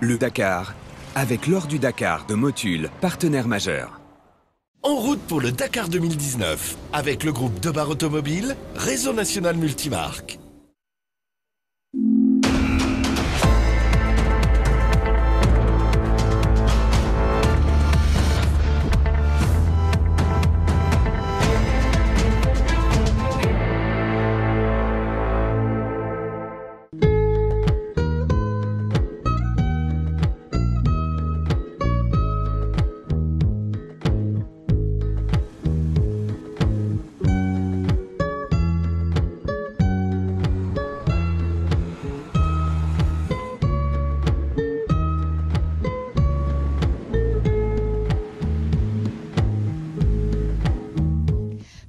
Le Dakar, avec l'Or du Dakar de Motul, partenaire majeur. En route pour le Dakar 2019, avec le groupe Debar Automobile, Réseau National Multimarque.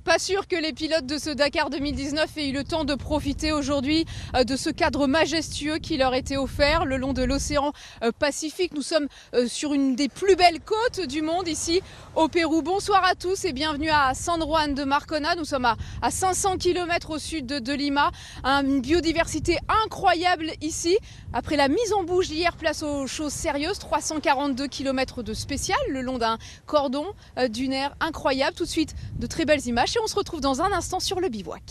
Pas sûr que les pilotes de ce Dakar 2019 aient eu le temps de profiter aujourd'hui de ce cadre majestueux qui leur était offert le long de l'océan Pacifique. Nous sommes sur une des plus belles côtes du monde ici au Pérou. Bonsoir à tous et bienvenue à San Juan de Marcona. Nous sommes à 500 km au sud de Lima. Une biodiversité incroyable ici. Après la mise en bouche hier, place aux choses sérieuses. 342 km de spécial le long d'un cordon dunaire incroyable. Tout de suite, de très belles images. Et on se retrouve dans un instant sur le bivouac.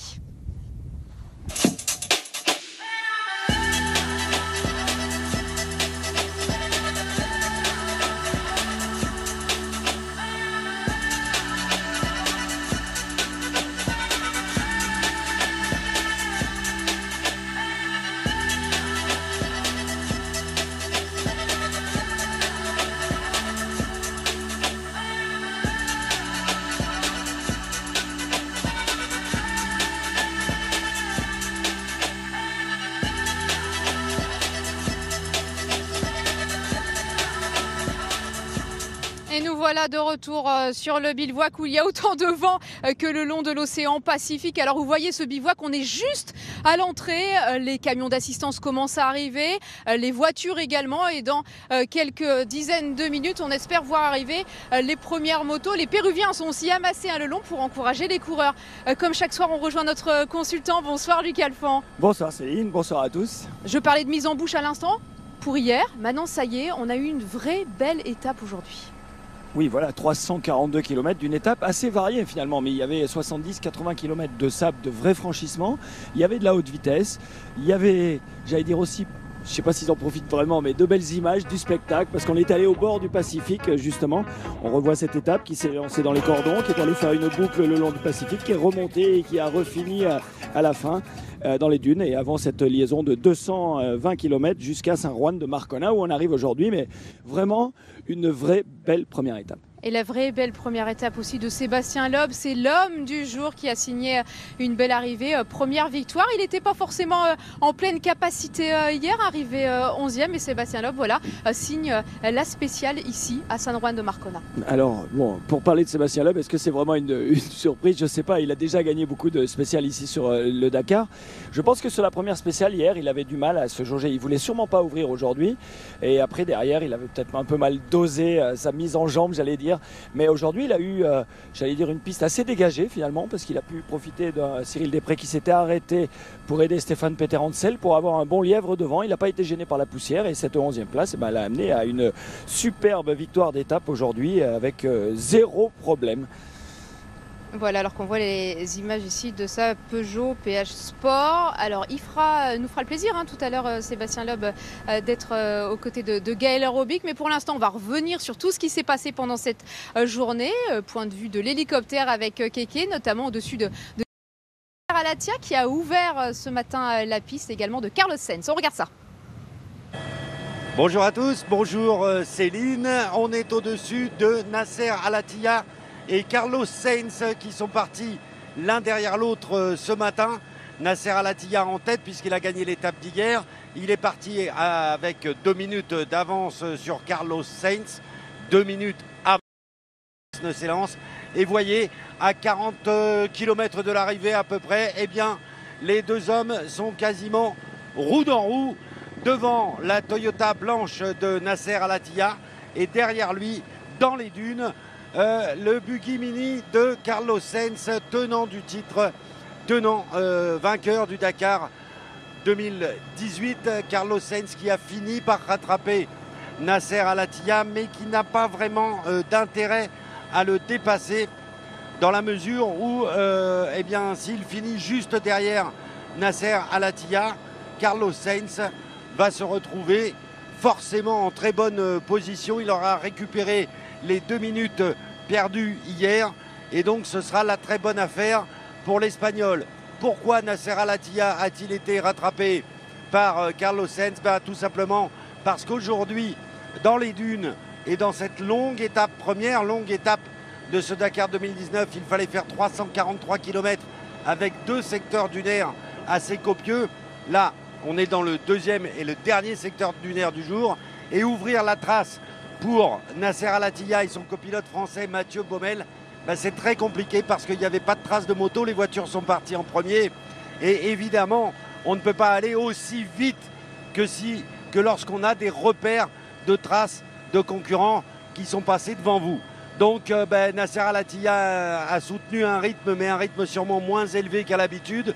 Et nous voilà de retour sur le bivouac où il y a autant de vent que le long de l'océan Pacifique. Alors vous voyez ce bivouac, on est juste à l'entrée. Les camions d'assistance commencent à arriver, les voitures également. Et dans quelques dizaines de minutes, on espère voir arriver les premières motos. Les Péruviens sont aussi amassés le long pour encourager les coureurs. Comme chaque soir, on rejoint notre consultant. Bonsoir Luc Alphand. Bonsoir Céline, bonsoir à tous. Je parlais de mise en bouche à l'instant pour hier. Maintenant, ça y est, on a eu une vraie belle étape aujourd'hui. Oui, voilà, 342 km d'une étape assez variée finalement, mais il y avait 70-80 km de sable, de vrais franchissements, il y avait de la haute vitesse, il y avait, j'allais dire aussi, je ne sais pas s'ils en profitent vraiment, mais de belles images, du spectacle, parce qu'on est allé au bord du Pacifique justement, on revoit cette étape qui s'est lancée dans les cordons, qui est allée faire une boucle le long du Pacifique, qui est remontée et qui a refini à la fin dans les dunes, et avant cette liaison de 220 km jusqu'à San Juan de Marcona où on arrive aujourd'hui, mais vraiment une vraie belle première étape. Et la vraie belle première étape aussi de Sébastien Loeb, c'est l'homme du jour qui a signé une belle arrivée, première victoire. Il n'était pas forcément en pleine capacité hier, arrivé 11e, et Sébastien Loeb voilà, signe la spéciale ici à San Juan de Marcona. Alors, bon, pour parler de Sébastien Loeb, est-ce que c'est vraiment une surprise? Je ne sais pas, il a déjà gagné beaucoup de spéciales ici sur le Dakar. Je pense que sur la première spéciale hier, il avait du mal à se jauger. Il ne voulait sûrement pas ouvrir aujourd'hui. Et après, derrière, il avait peut-être un peu mal dosé sa mise en jambe, j'allais dire. Mais aujourd'hui, il a eu, j'allais dire, une piste assez dégagée finalement, parce qu'il a pu profiter d'un Cyril Després qui s'était arrêté pour aider Stéphane Peter-Hansel pour avoir un bon lièvre devant. Il n'a pas été gêné par la poussière, et cette 11e place l'a amené à une superbe victoire d'étape aujourd'hui avec zéro problème. Voilà, alors qu'on voit les images ici de sa Peugeot PH Sport. Alors, il nous fera le plaisir tout à l'heure, Sébastien Loeb, d'être aux côtés de Gaël Robic. Mais pour l'instant, on va revenir sur tout ce qui s'est passé pendant cette journée. Point de vue de l'hélicoptère avec Keke, notamment au-dessus de Alatia, qui a ouvert ce matin la piste, également de Carlos Sainz. On regarde ça. Bonjour à tous, bonjour Céline. On est au-dessus de Nasser Al-Attiyah et Carlos Sainz qui sont partis l'un derrière l'autre ce matin. Nasser Al-Attiyah en tête puisqu'il a gagné l'étape d'hier. Il est parti avec 2 minutes d'avance sur Carlos Sainz. 2 minutes avant ne s'élance. Et voyez, à 40 km de l'arrivée à peu près, eh bien, les deux hommes sont quasiment roue dans roue devant la Toyota blanche de Nasser Al-Attiyah et derrière lui, dans les dunes, le buggy mini de Carlos Sainz, tenant du titre, vainqueur du Dakar 2018. Carlos Sainz qui a fini par rattraper Nasser Al-Attiyah, mais qui n'a pas vraiment d'intérêt à le dépasser, dans la mesure où eh bien, s'il finit juste derrière Nasser Al-Attiyah, Carlos Sainz va se retrouver forcément en très bonne position. Il aura récupéré les 2 minutes perdues hier et donc ce sera la très bonne affaire pour l'Espagnol. Pourquoi Nasser Al-Attiyah a-t-il été rattrapé par Carlos Sainz? Tout simplement parce qu'aujourd'hui, dans les dunes et dans cette longue étape, première longue étape de ce Dakar 2019, il fallait faire 343 km avec 2 secteurs dunaires assez copieux. Là, on est dans le deuxième et le dernier secteur dunaire du jour. Et ouvrir la trace pour Nasser Al-Attiyah et son copilote français Mathieu Baumel, c'est très compliqué parce qu'il n'y avait pas de trace de moto. Les voitures sont parties en premier. Et évidemment, on ne peut pas aller aussi vite que lorsqu'on a des repères de traces de concurrents qui sont passés devant vous. Donc Nasser Al-Attiyah a soutenu un rythme, mais un rythme sûrement moins élevé qu'à l'habitude.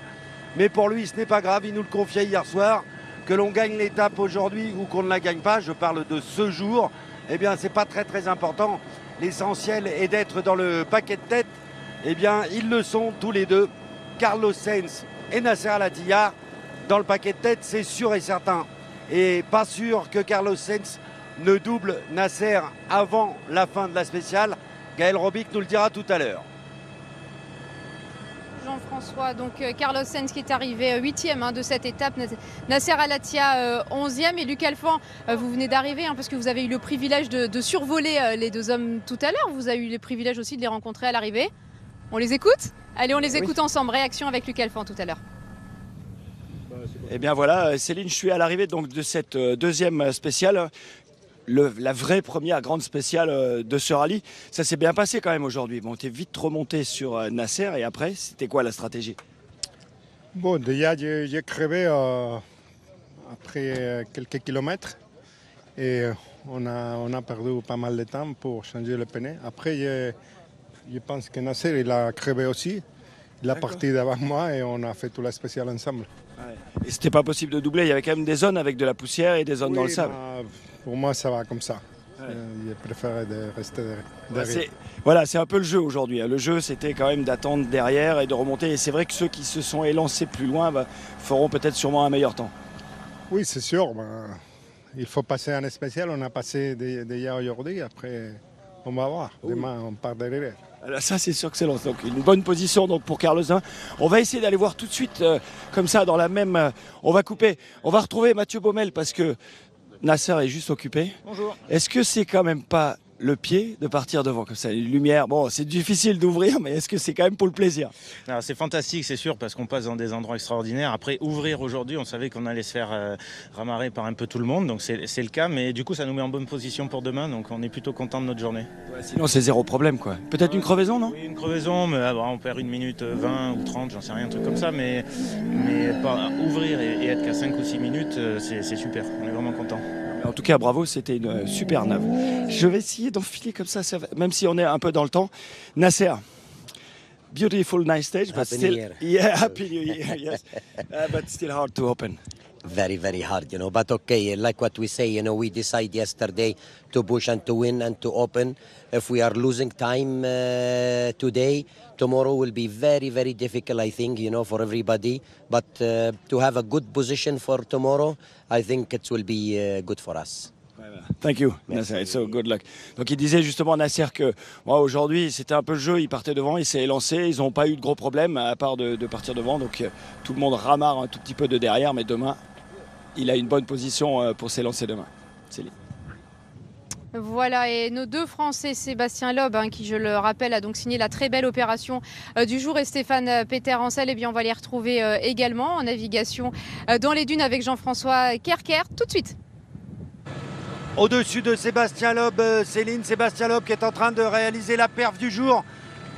Mais pour lui, ce n'est pas grave, il nous le confiait hier soir, que l'on gagne l'étape aujourd'hui ou qu'on ne la gagne pas, je parle de ce jour, eh bien c'est pas très important. L'essentiel est d'être dans le paquet de tête. Eh bien ils le sont tous les deux, Carlos Sainz et Nasser Al-Attiyah. Dans le paquet de tête, c'est sûr et certain. Et pas sûr que Carlos Sainz ne double Nasser avant la fin de la spéciale. Gaël Robic nous le dira tout à l'heure. Jean-François, donc Carlos Sainz qui est arrivé 8e de cette étape, Nasser Al-Attiyah 11e et Luc Alphand, vous venez d'arriver parce que vous avez eu le privilège de survoler les 2 hommes tout à l'heure, vous avez eu le privilège aussi de les rencontrer à l'arrivée. On les écoute? Allez, on les écoute ensemble, réaction avec Luc Alphand tout à l'heure. Eh bien voilà, Céline, je suis à l'arrivée donc de cette deuxième spéciale. La vraie première grande spéciale de ce rallye. Ça s'est bien passé quand même aujourd'hui. Bon, tu es vite remonté sur Nasser et après, c'était quoi la stratégie? Bon, déjà, j'ai crevé après quelques kilomètres et on a perdu pas mal de temps pour changer le pneu. Après, je pense que Nasser, il a crevé aussi. Il est parti devant moi et on a fait toute la spéciale ensemble. Ouais. Et c'était pas possible de doubler, il y avait quand même des zones avec de la poussière et des zones dans le sable. Pour moi, ça va comme ça. Ouais. Je préfère rester derrière. Voilà, c'est un peu le jeu aujourd'hui. Le jeu, c'était quand même d'attendre derrière et de remonter. Et c'est vrai que ceux qui se sont élancés plus loin feront peut-être sûrement un meilleur temps. Oui, c'est sûr. Il faut passer un spécial. On a passé déjà aujourd'hui. Après, on va voir. Demain, on part derrière. Alors ça, c'est sûr que c'est long. Donc une bonne position donc, pour Carlos Sainz. On va essayer d'aller voir tout de suite, comme ça, dans la même... on va couper. On va retrouver Mathieu Baumel parce que Nasser est juste occupé. Bonjour. Est-ce que c'est quand même pas le pied de partir devant comme ça, une lumière? Bon, c'est difficile d'ouvrir, mais est-ce que c'est quand même pour le plaisir? C'est fantastique, c'est sûr, parce qu'on passe dans des endroits extraordinaires. Après, ouvrir aujourd'hui, on savait qu'on allait se faire ramarrer par un peu tout le monde, donc c'est le cas. Mais du coup, ça nous met en bonne position pour demain, donc on est plutôt content de notre journée. Ouais, sinon, c'est zéro problème, quoi. Peut-être une crevaison, non? Oui, une crevaison, mais on perd 1 minute 20 ou 30, j'en sais rien, un truc comme ça. Mais ouvrir et être qu'à 5 ou 6 minutes, c'est super. On est vraiment content. En tout cas, bravo, c'était une super nave. Je vais essayer d'enfiler comme ça, même si on est un peu dans le temps. Nasser, beautiful, nice stage, but Happy still, New Year. yeah, happy New Year, yes, but still hard to open. Very, very hard, but okay, like what we say, we decide yesterday to push and to win and to open. If we are losing time today, tomorrow will be very, very difficult, I think, for everybody. But to have a good position for tomorrow, I think it will be good for us. Thank you, Nasser. So good luck. Donc il disait justement à Nasser que aujourd'hui c'était un peu le jeu, il partait devant, il s'est lancé, ils n'ont pas eu de gros problèmes à part de partir devant, donc tout le monde ramarre un tout petit peu de derrière, mais demain il a une bonne position pour s'élancer demain. Céline. Voilà, et nos 2 Français, Sébastien Loeb, qui je le rappelle a donc signé la très belle opération du jour, et Stéphane Peter Ancel, on va les retrouver également en navigation dans les dunes avec Jean-François Kerker tout de suite. Au-dessus de Sébastien Loeb, Céline, Sébastien Loeb qui est en train de réaliser la perf du jour.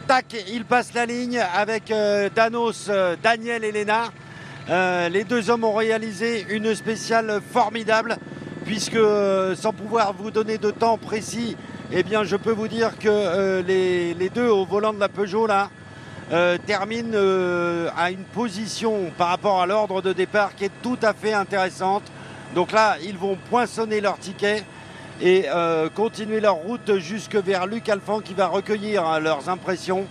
Tac, il passe la ligne avec Danos, Daniel et Léna. Les 2 hommes ont réalisé une spéciale formidable, puisque sans pouvoir vous donner de temps précis, je peux vous dire que les 2 au volant de la Peugeot là terminent à une position par rapport à l'ordre de départ qui est tout à fait intéressante. Donc là, ils vont poinçonner leur ticket. et continuer leur route jusque vers Luc Alphand qui va recueillir leurs impressions.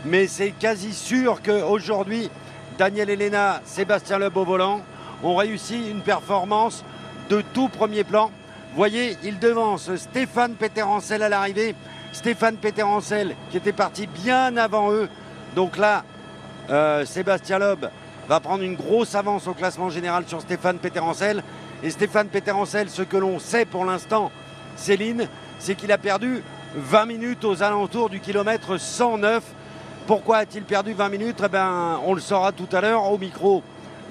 Mais c'est quasi sûr qu'aujourd'hui, Daniel Elena, Sébastien Loeb au volant ont réussi une performance de tout premier plan. Vous voyez, il devance Stéphane Peter-Ancel à l'arrivée. Stéphane Peter-Ancel qui était parti bien avant eux. Donc là, Sébastien Loeb va prendre une grosse avance au classement général sur Stéphane Peter-Ancel. Et Stéphane Peter-Ancel, ce que l'on sait pour l'instant, Céline, c'est qu'il a perdu 20 minutes aux alentours du kilomètre 109. Pourquoi a-t-il perdu 20 minutes? Eh ben, on le saura tout à l'heure au micro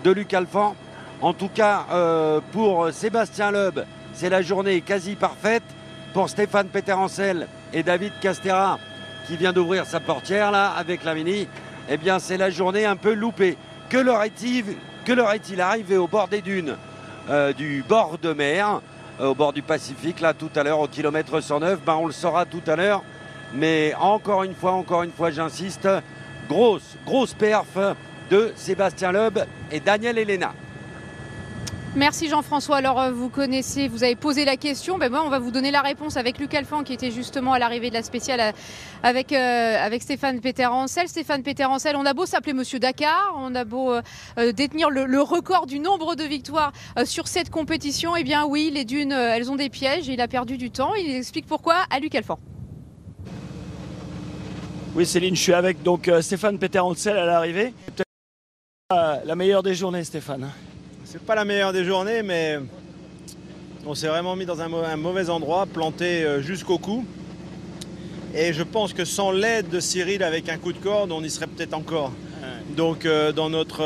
de Luc Alphand. En tout cas, pour Sébastien Loeb, c'est la journée quasi parfaite. Pour Stéphane Peter-Ancel et David Castera, qui vient d'ouvrir sa portière là avec la Mini, eh bien c'est la journée un peu loupée. Que leur est-il arrivé au bord des dunes du bord de mer, au bord du Pacifique, là tout à l'heure au kilomètre 109? Ben, on le saura tout à l'heure. Mais encore une fois, j'insiste, grosse perf de Sébastien Loeb et Daniel Elena. Merci Jean-François. Alors vous connaissez, vous avez posé la question, ben moi on va vous donner la réponse avec Luc Alphand qui était justement à l'arrivée de la spéciale avec Stéphane Peter-Ancel. Stéphane Peter-Ancel, on a beau s'appeler Monsieur Dakar, on a beau détenir le record du nombre de victoires sur cette compétition, eh bien oui, les dunes, elles ont des pièges et il a perdu du temps. Il explique pourquoi à Luc Alphand. Oui Céline, je suis avec donc Stéphane Peter-Ancel à l'arrivée. Peut-être la meilleure des journées, Stéphane. C'est pas la meilleure des journées, mais on s'est vraiment mis dans un mauvais endroit, planté jusqu'au cou. Et je pense que sans l'aide de Cyril avec un coup de corde, on y serait peut-être encore. Donc dans notre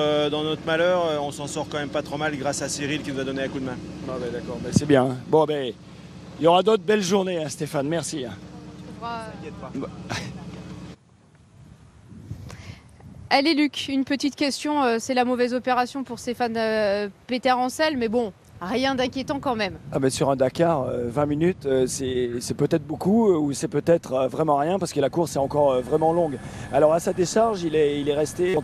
malheur, on s'en sort quand même pas trop mal grâce à Cyril qui nous a donné un coup de main. Ah ben d'accord, ben c'est bien. Bon ben il y aura d'autres belles journées, hein, Stéphane, merci. T'inquiète pas. Allez Luc, une petite question, c'est la mauvaise opération pour Stéphane Peter-Ancel, mais bon, rien d'inquiétant quand même. Ah ben sur un Dakar, 20 minutes, c'est peut-être beaucoup ou c'est peut-être vraiment rien parce que la course est encore vraiment longue. Alors à sa décharge, il est resté,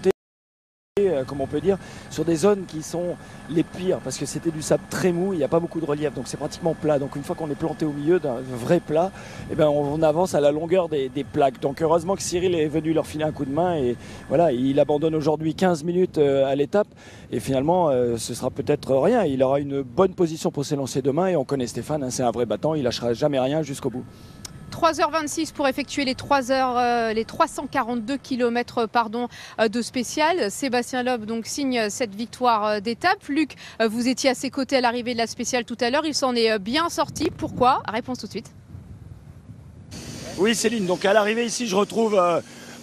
comme on peut dire, sur des zones qui sont les pires parce que c'était du sable très mou, il n'y a pas beaucoup de relief, donc c'est pratiquement plat. Donc une fois qu'on est planté au milieu d'un vrai plat, eh ben on avance à la longueur des plaques. Donc heureusement que Cyril est venu leur filer un coup de main et voilà, il abandonne aujourd'hui 15 minutes à l'étape et finalement ce sera peut-être rien. Il aura une bonne position pour s'élancer demain et on connaît Stéphane, hein, c'est un vrai battant, il lâchera jamais rien jusqu'au bout. 3h26 pour effectuer les 342 km de spécial. Sébastien Loeb donc signe cette victoire d'étape. Luc, vous étiez à ses côtés à l'arrivée de la spéciale tout à l'heure. Il s'en est bien sorti. Pourquoi? Réponse tout de suite. Oui Céline, donc à l'arrivée ici je retrouve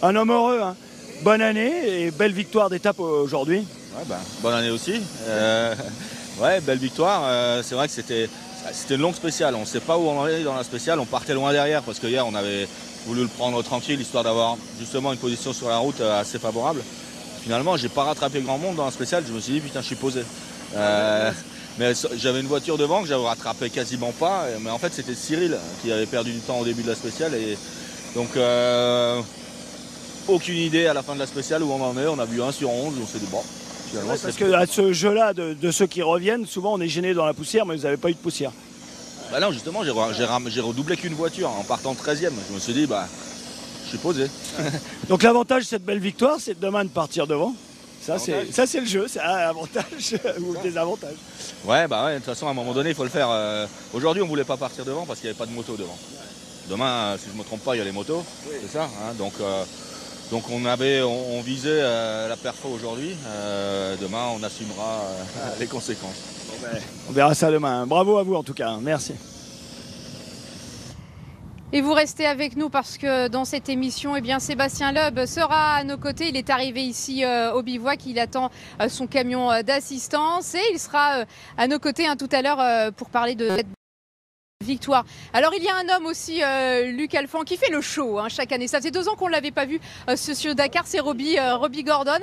un homme heureux. Hein. Bonne année et belle victoire d'étape aujourd'hui. Ouais, bonne année aussi. Ouais, belle victoire. C'est vrai que c'était une longue spéciale, on ne sait pas où on en est dans la spéciale, on partait loin derrière parce que hier on avait voulu le prendre tranquille histoire d'avoir justement une position sur la route assez favorable. Finalement j'ai pas rattrapé grand monde dans la spéciale, je me suis dit putain je suis posé. Mais j'avais une voiture devant que j'avais rattrapé quasiment pas, mais en fait c'était Cyril qui avait perdu du temps au début de la spéciale et donc aucune idée à la fin de la spéciale où on en est, on a vu 1 sur 11, on s'est dit bon. Ouais, parce qu'à ce jeu-là, de ceux qui reviennent, souvent on est gêné dans la poussière, mais vous n'avez pas eu de poussière. Bah non, justement, j'ai redoublé qu'une voiture en partant 13e. Je me suis dit, je suis posé. Donc l'avantage de cette belle victoire, c'est demain de partir devant. Ça, c'est le jeu, c'est un avantage ou des avantages. Ouais, de toute façon, à un moment donné, il faut le faire. Aujourd'hui, on ne voulait pas partir devant parce qu'il n'y avait pas de moto devant. Demain, si je ne me trompe pas, il y a les motos, oui. C'est ça, hein, donc on visait la perfo aujourd'hui, demain on assumera les conséquences. On verra ça demain. Bravo à vous en tout cas, merci. Et vous restez avec nous parce que dans cette émission, eh bien, Sébastien Loeb sera à nos côtés. Il est arrivé ici au bivouac, il attend son camion d'assistance et il sera à nos côtés tout à l'heure pour parler de cette victoire. Alors il y a un homme aussi, Luc Alphand, qui fait le show chaque année. Ça faisait 2 ans qu'on ne l'avait pas vu sur Dakar, c'est Robbie Gordon.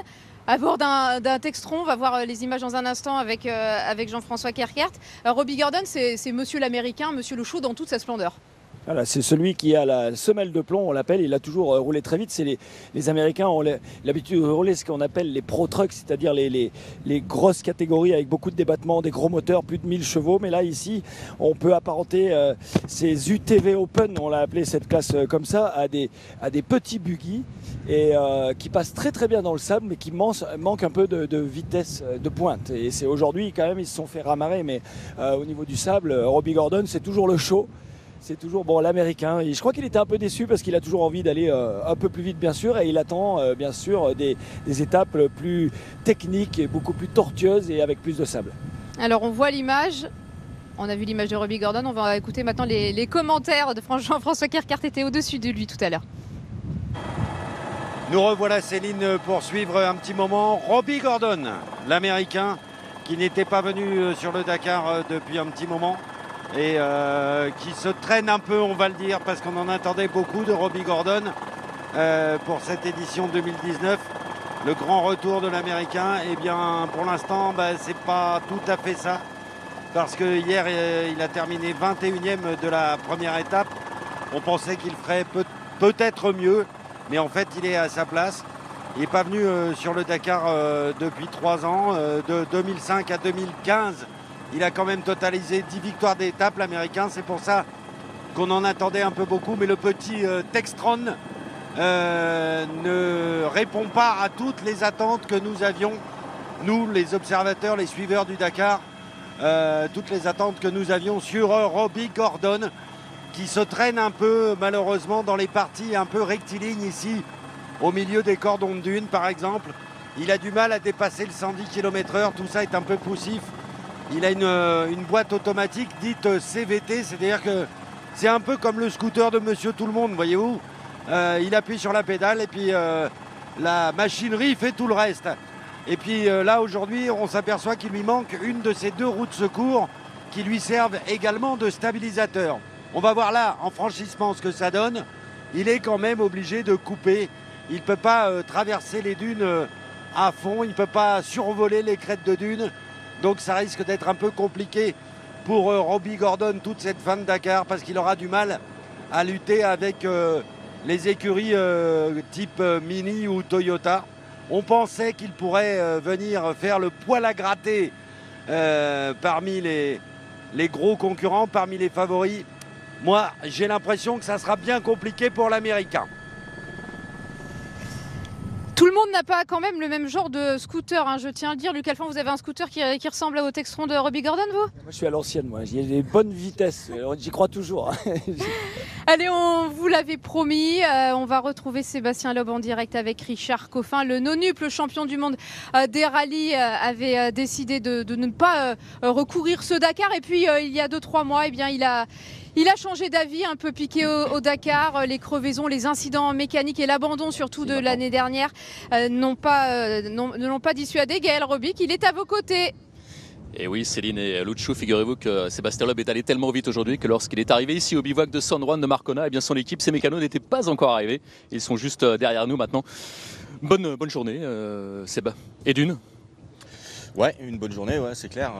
À bord d'un Textron, on va voir les images dans un instant avec Jean-François Kerkert. Robbie Gordon, c'est monsieur l'Américain, monsieur le show dans toute sa splendeur. Voilà, c'est celui qui a la semelle de plomb, on l'appelle. Il a toujours roulé très vite. C'est les Américains ont l'habitude de rouler ce qu'on appelle les Pro Trucks, c'est-à-dire les grosses catégories avec beaucoup de débattements, des gros moteurs, plus de 1000 chevaux. Mais là, ici, on peut apparenter ces UTV Open, on l'a appelé cette classe comme ça, à des petits buggy et qui passent très très bien dans le sable, mais qui manquent un peu de vitesse de pointe. Et c'est aujourd'hui, quand même, ils se sont fait ramarrer. Mais au niveau du sable, Robbie Gordon, c'est toujours le show. C'est toujours l'américain. Et je crois qu'il était un peu déçu parce qu'il a toujours envie d'aller un peu plus vite, bien sûr. Et il attend, bien sûr, des étapes plus techniques et beaucoup plus tortueuses et avec plus de sable. Alors, on voit l'image. On a vu l'image de Robbie Gordon. On va écouter maintenant les commentaires de Jean-François Kerkart était au-dessus de lui tout à l'heure. Nous revoilà, Céline, pour suivre un petit moment Robbie Gordon, l'américain, qui n'était pas venu sur le Dakar depuis un petit moment. Et qui se traîne un peu, on va le dire, parce qu'on en attendait beaucoup de Robbie Gordon pour cette édition 2019. Le grand retour de l'Américain, eh bien pour l'instant, c'est pas tout à fait ça. Parce que hier, il a terminé 21e de la première étape. On pensait qu'il ferait peut-être mieux, mais en fait, il est à sa place. Il n'est pas venu sur le Dakar depuis 3 ans, de 2005 à 2015. Il a quand même totalisé 10 victoires d'étape, l'Américain. C'est pour ça qu'on en attendait un peu beaucoup. Mais le petit Textron ne répond pas à toutes les attentes que nous avions, nous, les observateurs, les suiveurs du Dakar. Toutes les attentes que nous avions sur Robbie Gordon, qui se traîne un peu, malheureusement, dans les parties un peu rectilignes ici, au milieu des cordons de dune, par exemple. Il a du mal à dépasser le 110 km/h. Tout ça est un peu poussif. Il a une boîte automatique dite CVT, c'est-à-dire que c'est un peu comme le scooter de Monsieur Tout-le-Monde, voyez-vous. Il appuie sur la pédale et puis la machinerie fait tout le reste. Et puis là, aujourd'hui, on s'aperçoit qu'il lui manque une de ces 2 roues de secours qui lui servent également de stabilisateur. On va voir là, en franchissement, ce que ça donne. Il est quand même obligé de couper. Il ne peut pas traverser les dunes à fond, il ne peut pas survoler les crêtes de dunes. Donc ça risque d'être un peu compliqué pour Robbie Gordon toute cette fin de Dakar parce qu'il aura du mal à lutter avec les écuries type Mini ou Toyota. On pensait qu'il pourrait venir faire le poil à gratter parmi les gros concurrents, parmi les favoris. Moi, j'ai l'impression que ça sera bien compliqué pour l'Américain. Tout le monde n'a pas quand même le même genre de scooter, hein, je tiens à le dire. Luc Alphand, vous avez un scooter qui ressemble au Textron de Robbie Gordon, vous? Moi, je suis à l'ancienne, moi. J'ai des bonnes vitesses. J'y crois toujours. Allez, on vous l'avait promis. On va retrouver Sébastien Loeb en direct avec Richard Coffin. Le nonuple, le champion du monde des rallyes, avait décidé de ne pas recourir ce Dakar. Et puis, il y a 2-3 mois, eh bien, il a changé d'avis, un peu piqué au Dakar. Les crevaisons, les incidents mécaniques et l'abandon surtout de l'année dernière ne l'ont pas dissuadé. Gaël Robic, il est à vos côtés. Et oui, Céline et Lucho, figurez-vous que Sébastien Loeb est allé tellement vite aujourd'hui que lorsqu'il est arrivé ici au bivouac de San Juan de Marcona, eh bien son équipe, ses mécanos n'étaient pas encore arrivés. Ils sont juste derrière nous maintenant. Bonne journée, Séba. Et d'une? Ouais, une bonne journée, ouais, c'est clair.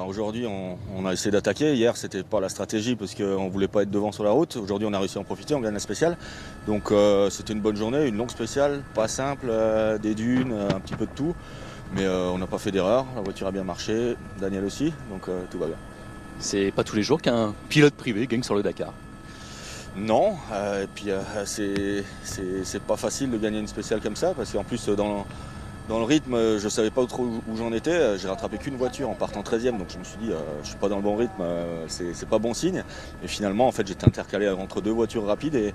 Aujourd'hui, on a essayé d'attaquer. Hier, c'était pas la stratégie parce qu'on voulait pas être devant sur la route. Aujourd'hui, on a réussi à en profiter, on gagne la spéciale. Donc, c'était une bonne journée, une longue spéciale, pas simple, des dunes, un petit peu de tout. Mais on n'a pas fait d'erreur, la voiture a bien marché, Daniel aussi, donc tout va bien. C'est pas tous les jours qu'un pilote privé gagne sur le Dakar. Non, et puis c'est pas facile de gagner une spéciale comme ça, parce qu'en plus dans le rythme, je savais pas trop où j'en étais. J'ai rattrapé qu'une voiture en partant 13e, donc je me suis dit je suis pas dans le bon rythme, c'est pas bon signe. Et finalement, en fait, j'étais intercalé entre 2 voitures rapides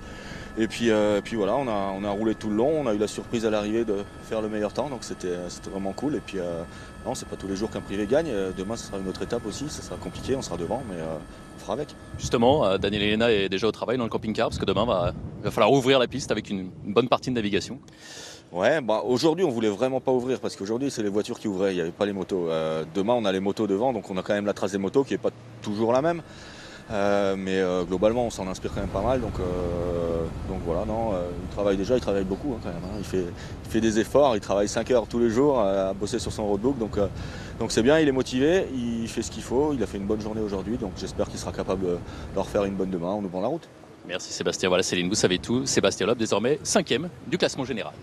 et puis voilà, on a roulé tout le long. On a eu la surprise à l'arrivée de faire le meilleur temps, donc c'était vraiment cool. Et puis non, c'est pas tous les jours qu'un privé gagne. Demain, ce sera une autre étape aussi. Ça sera compliqué, on sera devant, mais on fera avec. Justement, Daniel Elena est déjà au travail dans le camping-car parce que demain, il va falloir ouvrir la piste avec une bonne partie de navigation. Ouais, aujourd'hui on voulait vraiment pas ouvrir parce qu'aujourd'hui c'est les voitures qui ouvraient, il n'y avait pas les motos. Demain on a les motos devant, donc on a quand même la trace des motos qui n'est pas toujours la même. Mais globalement, on s'en inspire quand même pas mal. Donc voilà, non, il travaille beaucoup quand même. Il fait des efforts, il travaille 5 heures tous les jours à bosser sur son roadbook. Donc c'est bien, il est motivé, il fait ce qu'il faut. Il a fait une bonne journée aujourd'hui, donc j'espère qu'il sera capable de refaire une bonne demain en ouvrant la route. Merci Sébastien. Voilà Céline, vous savez tout. Sébastien Loeb, désormais 5e du classement général.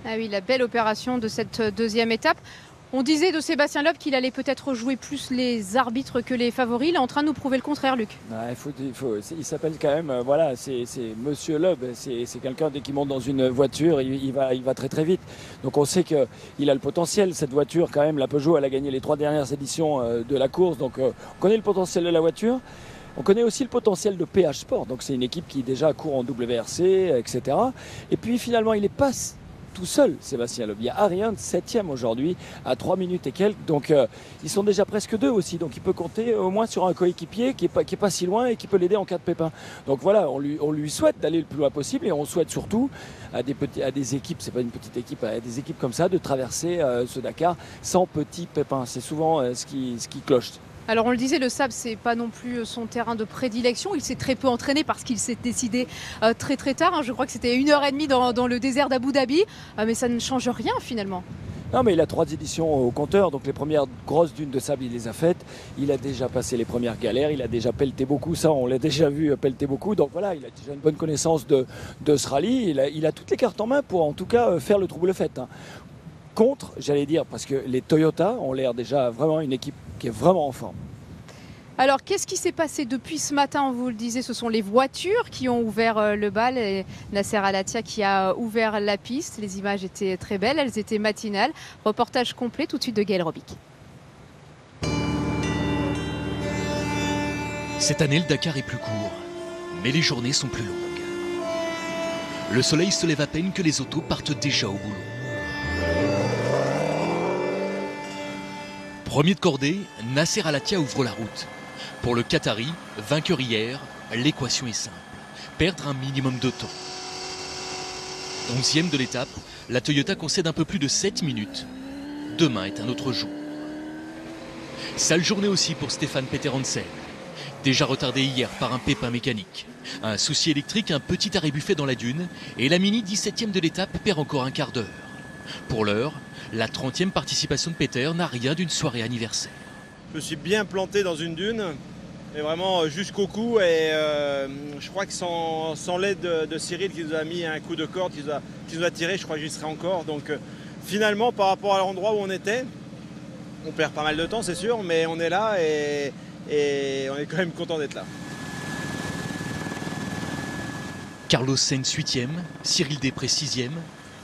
Ah oui, la belle opération de cette deuxième étape. On disait de Sébastien Loeb qu'il allait peut-être jouer plus les arbitres que les favoris. Il est en train de nous prouver le contraire, Luc. Ouais, il s'appelle quand même, voilà, c'est Monsieur Loeb. C'est quelqu'un, dès qu'il monte dans une voiture, il va très très vite. Donc on sait qu'il a le potentiel. Cette voiture, quand même, la Peugeot, elle a gagné les 3 dernières éditions de la course. Donc on connaît le potentiel de la voiture. On connaît aussi le potentiel de PH Sport. Donc c'est une équipe qui déjà court en WRC, etc. Et puis finalement, il est pas tout seul, Sébastien Loeb. Il y a Ariane 7e aujourd'hui à 3 minutes et quelques. Donc ils sont déjà presque 2 aussi. Donc il peut compter au moins sur un coéquipier qui est pas si loin et qui peut l'aider en cas de pépin. Donc voilà, on lui souhaite d'aller le plus loin possible et on souhaite surtout à des équipes, c'est pas une petite équipe, à des équipes comme ça de traverser ce Dakar sans petits pépins. C'est souvent ce qui cloche. Alors on le disait, le sable, c'est pas non plus son terrain de prédilection. Il s'est très peu entraîné parce qu'il s'est décidé très très tard. Je crois que c'était 1h30 dans le désert d'Abu Dhabi. Mais ça ne change rien finalement. Non, mais il a 3 éditions au compteur, donc les premières grosses dunes de sable, il les a faites. Il a déjà passé les premières galères, il a déjà pelleté beaucoup, ça on l'a déjà vu pelleter beaucoup. Donc voilà, il a déjà une bonne connaissance de ce rallye. Il a toutes les cartes en main pour en tout cas faire le trouble fait. Contre, j'allais dire, parce que les Toyota ont l'air déjà vraiment une équipe qui est vraiment en forme. Alors, qu'est-ce qui s'est passé depuis ce matin? On vous le disait, ce sont les voitures qui ont ouvert le bal et Nasser Al-Attiyah qui a ouvert la piste. Les images étaient très belles, elles étaient matinales. Reportage complet tout de suite de Gaël Robic. Cette année, le Dakar est plus court, mais les journées sont plus longues. Le soleil se lève à peine que les autos partent déjà au boulot. Premier de cordée, Nasser Al-Attiyah ouvre la route. Pour le Qatari, vainqueur hier, l'équation est simple. Perdre un minimum de temps. 11e de l'étape, la Toyota concède un peu plus de 7 minutes. Demain est un autre jour. Sale journée aussi pour Stéphane Peter-Hansel. Déjà retardé hier par un pépin mécanique. Un souci électrique, un petit arrêt buffet dans la dune. Et la Mini 17e de l'étape perd encore un quart d'heure. Pour l'heure, la 30e participation de Peter n'a rien d'une soirée anniversaire. Je me suis bien planté dans une dune, et vraiment jusqu'au cou. Et je crois que sans l'aide de Cyril qui nous a mis un coup de corde, qui nous a tiré, je crois que j'y serais encore. Donc finalement, par rapport à l'endroit où on était, on perd pas mal de temps, c'est sûr, mais on est là et on est quand même content d'être là. Carlos Sainz 8e, Cyril Després 6e.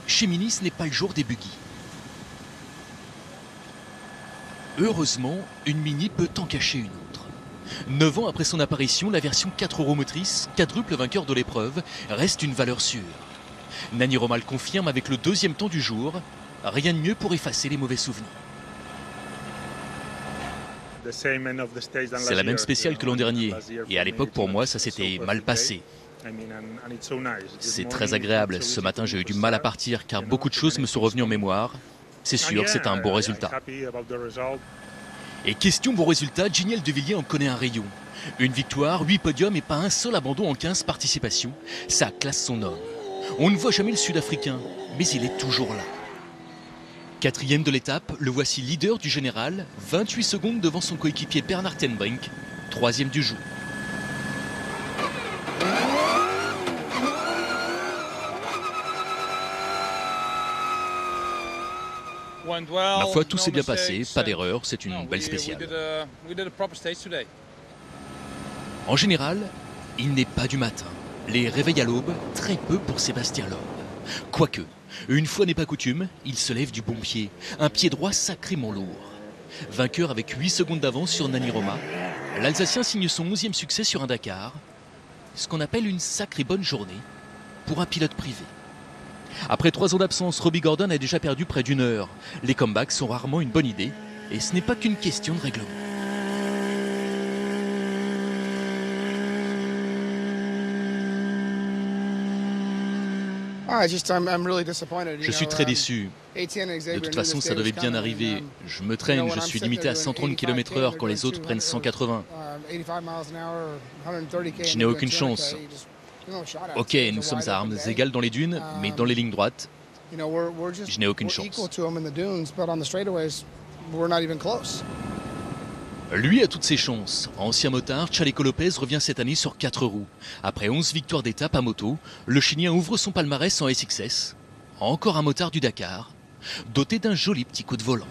Chez Mini, ce n'est pas le jour des buggy. Heureusement, une Mini peut en cacher une autre. 9 ans après son apparition, la version 4 roues motrices, quadruple vainqueur de l'épreuve, reste une valeur sûre. Nani Roma le confirme avec le 2e temps du jour. Rien de mieux pour effacer les mauvais souvenirs. C'est la même spéciale que l'an dernier. Et à l'époque, pour moi, ça s'était mal passé. C'est très agréable. Ce matin, j'ai eu du mal à partir car beaucoup de choses me sont revenues en mémoire. C'est sûr, c'est un bon résultat. Et question bon résultat, Giniel De Villiers en connaît un rayon. Une victoire, 8 podiums et pas un seul abandon en 15 participations. Ça classe son homme. On ne voit jamais le Sud-Africain, mais il est toujours là. 4e de l'étape, le voici leader du général, 28 secondes devant son coéquipier Bernard Ten Brink, 3e du jour. Ma foi, tout s'est bien passé, pas d'erreur, c'est une belle spéciale. En général, il n'est pas du matin. Les réveils à l'aube, très peu pour Sébastien Loeb. Quoique, une fois n'est pas coutume, il se lève du bon pied. Un pied droit sacrément lourd. Vainqueur avec 8 secondes d'avance sur Nani Roma, l'Alsacien signe son 11e succès sur un Dakar. Ce qu'on appelle une sacrée bonne journée pour un pilote privé. Après 3 ans d'absence, Robbie Gordon a déjà perdu près d'1 heure. Les comebacks sont rarement une bonne idée, et ce n'est pas qu'une question de règlement. Je suis très déçu. De toute façon, ça devait bien arriver. Je me traîne, je suis limité à 130 km/h quand les autres prennent 180. Je n'ai aucune chance. Ok, nous sommes à armes égales dans les dunes, mais dans les lignes droites, je n'ai aucune chance. Lui a toutes ses chances. Ancien motard, Chaleco Lopez revient cette année sur 4 roues. Après 11 victoires d'étape à moto, le Chilien ouvre son palmarès en SXS. Encore un motard du Dakar, doté d'un joli petit coup de volant.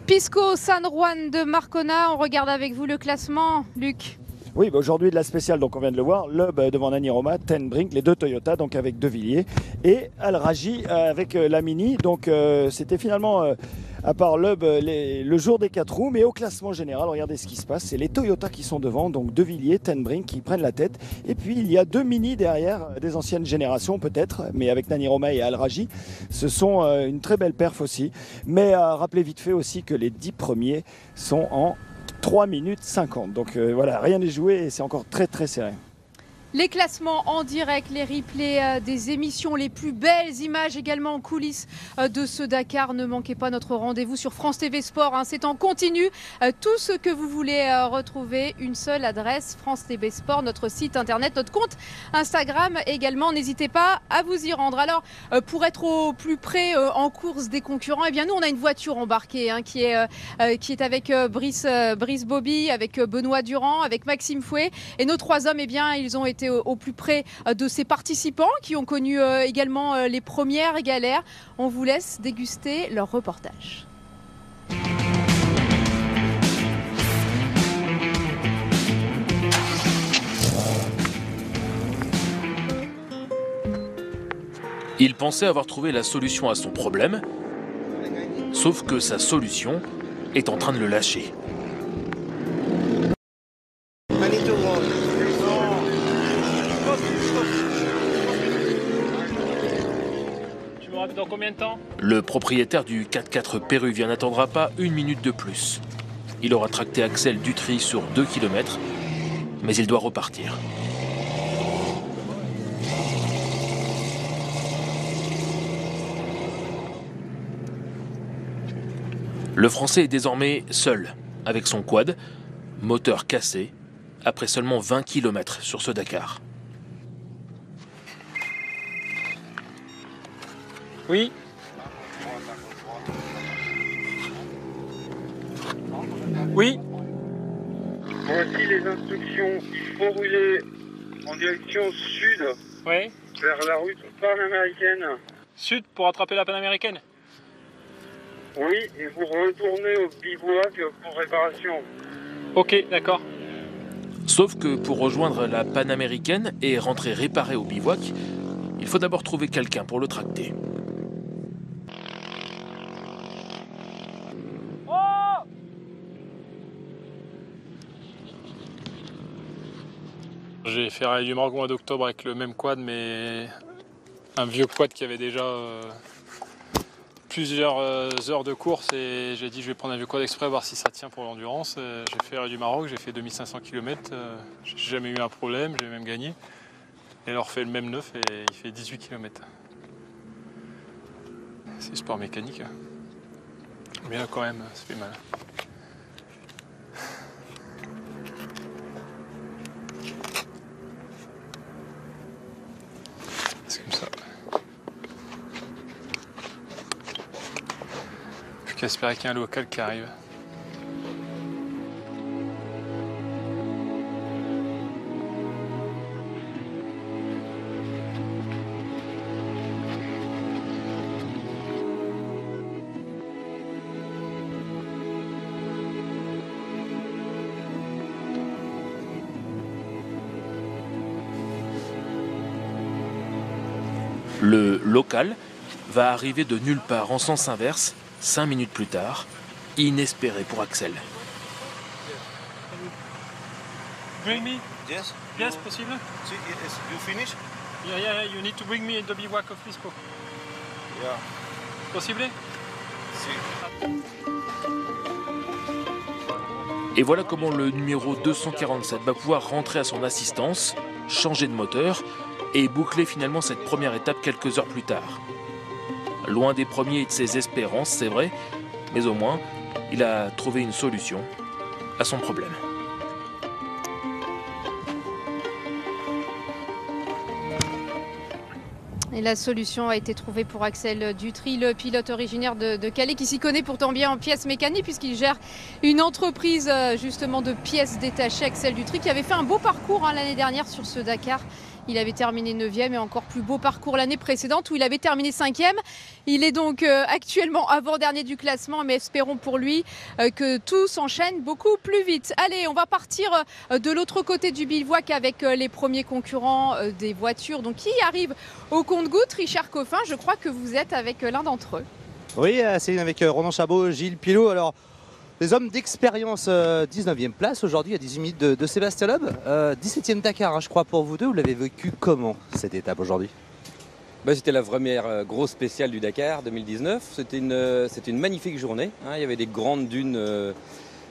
Pisco San Juan de Marcona, on regarde avec vous le classement, Luc. Oui, aujourd'hui de la spéciale, donc on vient de le voir, Loeb devant Nani Roma, Ten Brink, les deux Toyota, donc avec De Villiers, et Al Rajhi avec la Mini. Donc c'était finalement, à part Loeb, le jour des 4 roues, mais au classement général, regardez ce qui se passe, c'est les Toyota qui sont devant, donc De Villiers, Ten Brink qui prennent la tête, et puis il y a 2 Mini derrière, des anciennes générations peut-être, mais avec Nani Roma et Al Rajhi, ce sont une très belle perf aussi. Mais rappelez vite fait aussi que les 10 premiers sont en 3 minutes 50. Donc voilà, rien n'est joué et c'est encore très très serré. Les classements en direct, les replays des émissions, les plus belles images également en coulisses de ce Dakar. Ne manquez pas notre rendez-vous sur France TV Sport. C'est en continu. Tout ce que vous voulez retrouver, une seule adresse, France TV Sport, notre site internet, notre compte Instagram également. N'hésitez pas à vous y rendre. Alors, pour être au plus près en course des concurrents, eh bien nous, on a une voiture embarquée qui est avec Brice Bobby, avec Benoît Durand, avec Maxime Fouet. Et nos 3 hommes, eh bien, ils ont été au plus près de ces participants qui ont connu également les premières galères. On vous laisse déguster leur reportage. Il pensait avoir trouvé la solution à son problème, sauf que sa solution est en train de le lâcher. Dans combien de temps? Le propriétaire du 4x4 péruvien n'attendra pas 1 minute de plus. Il aura tracté Axel Dutry sur 2 km, mais il doit repartir. Le Français est désormais seul, avec son quad, moteur cassé, après seulement 20 km sur ce Dakar. Oui. Oui. Voici les instructions. Il faut rouler en direction sud. Oui. Vers la route panaméricaine. Sud pour attraper la panaméricaine? Oui, et vous retournez au bivouac pour réparation. Ok, d'accord. Sauf que pour rejoindre la panaméricaine et rentrer réparé au bivouac, il faut d'abord trouver quelqu'un pour le tracter. J'ai fait Rallye du Maroc au mois d'octobre avec le même quad, mais un vieux quad qui avait déjà plusieurs heures de course, et j'ai dit je vais prendre un vieux quad exprès voir si ça tient pour l'endurance. J'ai fait Rallye du Maroc, j'ai fait 2500 km, j'ai jamais eu un problème, j'ai même gagné. Et alors fait le même neuf et il fait 18 km. C'est sport mécanique. Mais là quand même, ça fait mal. C'est comme ça. Plus qu'à espérer qu'il y ait un local qui arrive. Le local va arriver de nulle part en sens inverse, 5 minutes plus tard, inespéré pour Axel. Bring me? Yes. Yes, possible? You finish? Yeah, you need to bring me in the bivouac of Pisco. Yeah. Possible? Si. Et voilà comment le numéro 247 va pouvoir rentrer à son assistance, changer de moteur et boucler finalement cette première étape quelques heures plus tard. Loin des premiers et de ses espérances, c'est vrai, mais au moins, Il a trouvé une solution à son problème. Et la solution a été trouvée pour Axel Dutry, le pilote originaire de Calais, qui s'y connaît pourtant bien en pièces mécaniques puisqu'il gère une entreprise justement de pièces détachées. Axel Dutry qui avait fait un beau parcours l'année dernière sur ce Dakar. Il avait terminé 9e et encore plus beau parcours l'année précédente où il avait terminé 5e. Il est donc actuellement avant-dernier du classement, mais espérons pour lui que tout s'enchaîne beaucoup plus vite. Allez, on va partir de l'autre côté du bivouac avec les premiers concurrents des voitures donc, qui arrivent au compte-gouttes. Richard Coffin, je crois que vous êtes avec l'un d'entre eux. Oui, Céline, avec Ronan Chabot, Gilles Pilot. Alors, les hommes d'expérience, 19e place aujourd'hui à 18 minutes de Sébastien Loeb. 17e Dakar, je crois, pour vous deux. Vous l'avez vécu comment, cette étape aujourd'hui? C'était la première grosse spéciale du Dakar 2019. C'était une magnifique journée. Il y avait des grandes dunes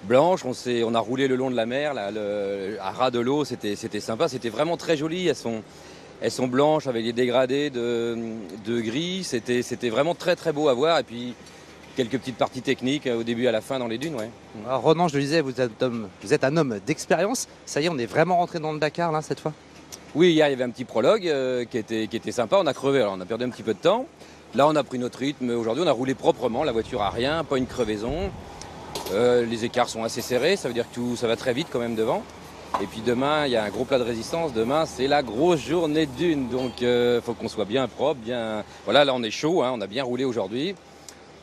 blanches. On a roulé le long de la mer, à ras de l'eau. C'était sympa. C'était vraiment très joli. Elles sont blanches avec des dégradés de gris. C'était vraiment très très beau à voir. Et puis quelques petites parties techniques au début et à la fin dans les dunes. Ouais. Alors, Ronan, je le disais, vous êtes un homme d'expérience. Ça y est, on est vraiment rentré dans le Dakar là cette fois? Oui, hier il y avait un petit prologue qui était sympa. On a crevé, alors on a perdu un petit peu de temps. Là on a pris notre rythme. Aujourd'hui on a roulé proprement. La voiture a rien, pas une crevaison. Les écarts sont assez serrés. Ça veut dire que ça va très vite quand même devant. Et puis demain, il y a un gros plat de résistance. Demain, c'est la grosse journée de dunes. Donc, il faut qu'on soit bien propre, bien... Voilà, là, on est chaud. On a bien roulé aujourd'hui.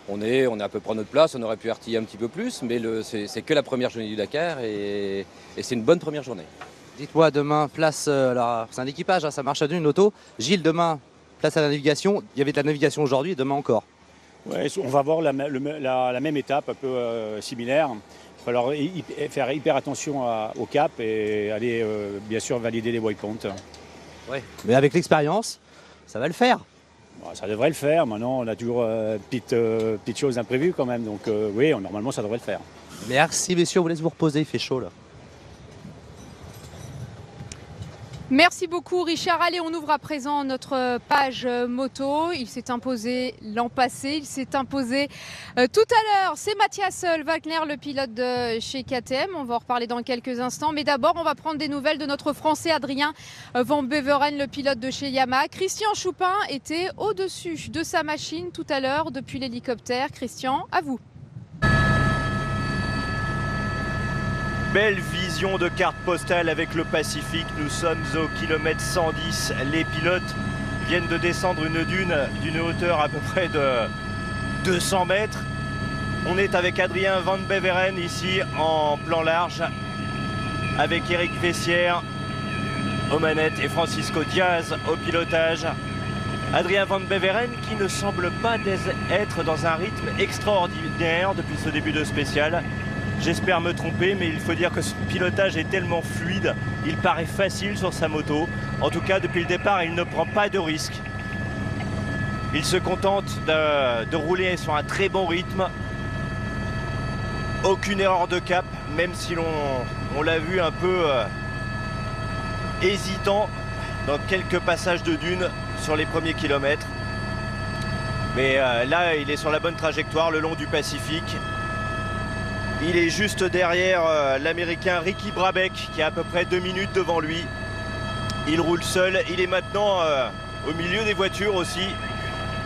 On est à peu près à notre place. On aurait pu artiller un petit peu plus. Mais c'est que la première journée du Dakar. Et c'est une bonne première journée. Dites-moi, demain, place... alors, c'est un équipage, ça marche à d'une auto. Gilles, demain, place à la navigation. Il y avait de la navigation aujourd'hui et demain encore. Ouais, on va avoir la même étape, un peu similaire. Il va falloir faire hyper attention au cap et aller bien sûr valider les waypoints. Ouais. Mais avec l'expérience, ça va le faire. Bon, ça devrait le faire. Maintenant, on a toujours petites choses imprévues quand même. Donc oui, normalement, ça devrait le faire. Merci messieurs, on vous laisse vous reposer, il fait chaud là. Merci beaucoup Richard. Allez, on ouvre à présent notre page moto. Il s'est imposé l'an passé, il s'est imposé tout à l'heure. C'est Mathias Wagner, le pilote de chez KTM. On va en reparler dans quelques instants. Mais d'abord, on va prendre des nouvelles de notre Français Adrien Van Beveren, le pilote de chez Yamaha. Christian Choupin était au-dessus de sa machine tout à l'heure depuis l'hélicoptère. Christian, à vous. Belle vision de carte postale avec le Pacifique. Nous sommes au kilomètre 110. Les pilotes viennent de descendre une dune d'une hauteur à peu près de 200 mètres. On est avec Adrien Van Beveren ici en plan large avec Eric Vessière aux manettes et Francisco Diaz au pilotage. Adrien Van Beveren qui ne semble pas être dans un rythme extraordinaire depuis ce début de spécial. J'espère me tromper, mais il faut dire que son pilotage est tellement fluide, il paraît facile sur sa moto. En tout cas, depuis le départ, il ne prend pas de risques. Il se contente de rouler sur un très bon rythme. Aucune erreur de cap, même si on l'a vu un peu hésitant dans quelques passages de dunes sur les premiers kilomètres. Mais là, il est sur la bonne trajectoire le long du Pacifique. Il est juste derrière l'Américain Ricky Brabec qui a à peu près 2 minutes devant lui. Il roule seul. Il est maintenant au milieu des voitures aussi.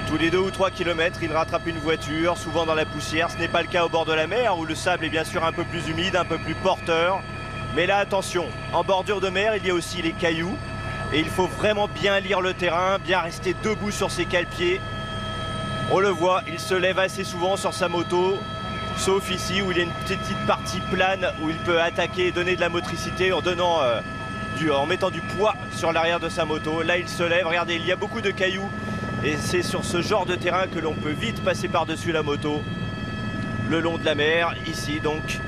Tous les 2 ou 3 kilomètres, il rattrape une voiture, souvent dans la poussière. Ce n'est pas le cas au bord de la mer où le sable est bien sûr un peu plus humide, un peu plus porteur. Mais là, attention, en bordure de mer, il y a aussi les cailloux. Et il faut vraiment bien lire le terrain, bien rester debout sur ses cale-pieds. On le voit, il se lève assez souvent sur sa moto. Sauf ici où il y a une petite partie plane où il peut attaquer et donner de la motricité en mettant du poids sur l'arrière de sa moto. Là il se lève, regardez, il y a beaucoup de cailloux et c'est sur ce genre de terrain que l'on peut vite passer par-dessus la moto. Le long de la mer, ici donc,